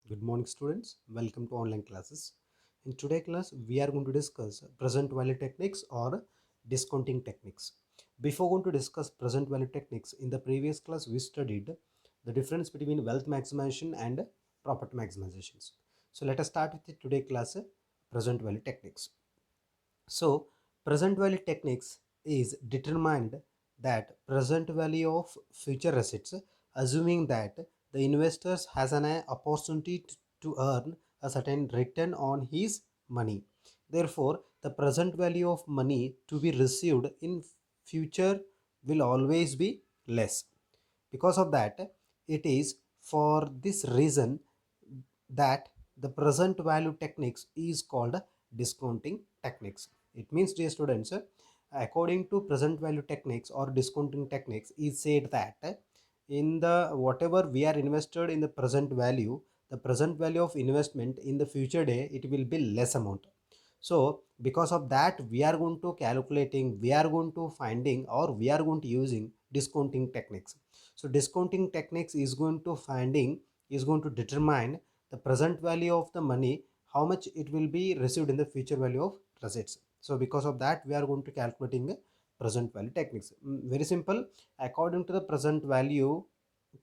Good morning students, welcome to online classes. In today's class, we are going to discuss present value techniques or discounting techniques. Before going to discuss present value techniques, in the previous class we studied the difference between wealth maximization and property maximizations. So let us start with the today class present value techniques. So present value techniques is determined that present value of future assets, assuming that the investors has an opportunity to earn a certain return on his money. Therefore, the present value of money to be received in future will always be less. Because of that, it is for this reason that the present value techniques is called discounting techniques. It means, dear students, according to present value techniques or discounting techniques, is said that in the whatever we are invested in the present value of investment in the future day, it will be less amount. So because of that, we are going to calculating, we are going to finding, or we are going to using discounting techniques. So discounting techniques is going to finding, is going to determine the present value of the money, how much it will be received in the future value of assets. So because of that, we are going to calculating present value techniques. Very simple. According to the present value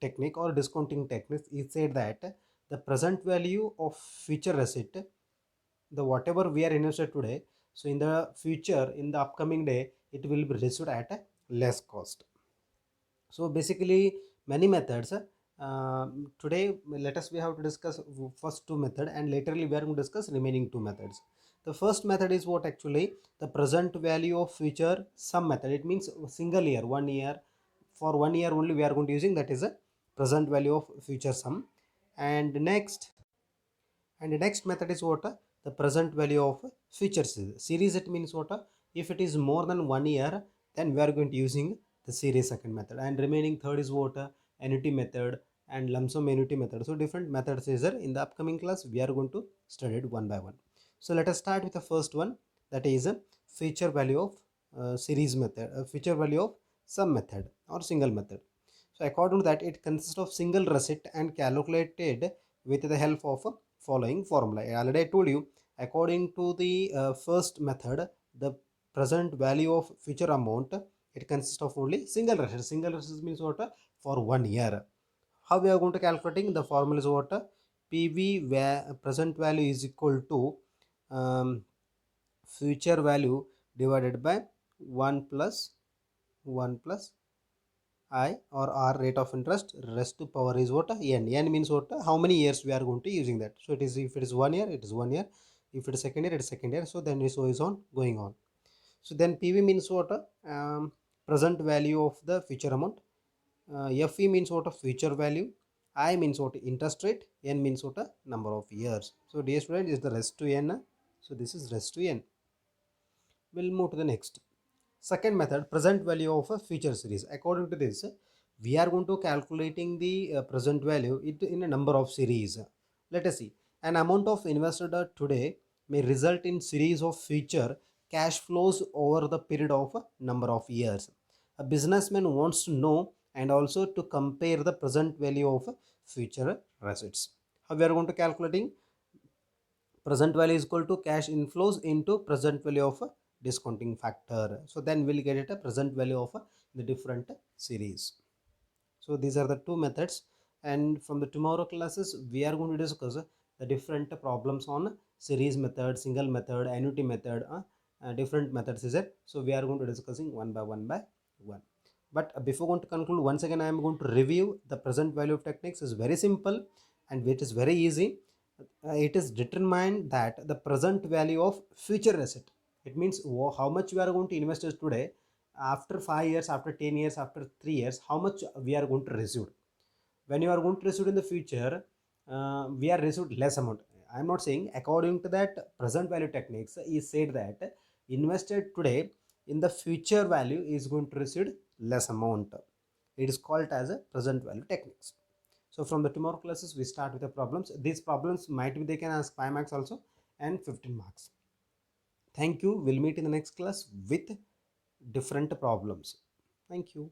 technique or discounting techniques, it said that the present value of future asset, the whatever we are invested today, so in the future, in the upcoming day, it will be received at a less cost. So basically many methods, today let us we have to discuss first two method, and laterly we are going to discuss remaining two methods. The first method is what? Actually, the present value of future sum method. It means single year, 1 year, for 1 year only we are going to using, that is a present value of future sum. And the next method is what? The present value of future series. It means what? If it is more than 1 year, then we are going to using the series second method. And remaining third is what? Annuity method and lump sum annuity method. So different methods is there. In the upcoming class, we are going to study it one by one. So let us start with the first one, that is a future value of series method, future value of sum method or single method. So according to that, it consists of single receipt and calculated with the help of a following formula. Already I told you, according to the first method, the present value of future amount, it consists of only single receipt. Single receipt means what? For 1 year. How we are going to calculating? The formula is what? PV present value is equal to future value divided by 1 plus 1 plus I or R, rate of interest, rest to power is what? N. N means what? How many years we are going to using that. So it is, if it is 1 year, it is 1 year. If it is second year, it is second year. So then so is on going on. So then PV means what? Present value of the future amount. FE means what? Future value. I means what? Interest rate. N means what? Number of years. So dear student, is the rest to N. So this is rest to N. We'll move to the next. Second method, present value of a future series. According to this, we are going to calculating the present value in a number of series. Let us see. An amount of invested today may result in series of future cash flows over the period of a number of years. A businessman wants to know and also to compare the present value of future assets. How we are going to calculating? Present value is equal to cash inflows into present value of a discounting factor. So then we'll get it a present value of the different series. So these are the two methods, and from the tomorrow classes we are going to discuss the different problems on series method, single method, annuity method, different methods is it. So we are going to discussing one by one. But before going to conclude, once again I am going to review the present value of techniques. Is very simple and it is very easy. It is determined that the present value of future asset. It means how much we are going to invest today, after 5 years, after 10 years, after 3 years, how much we are going to receive. When you are going to receive in the future, we are received less amount. I am not saying, according to that present value techniques is said that invested today in the future value is going to receive less amount. It is called as a present value techniques. So from the tomorrow classes we start with the problems. These problems might be they can ask 5 marks also and 15 marks. Thank you. We'll meet in the next class with different problems. Thank you.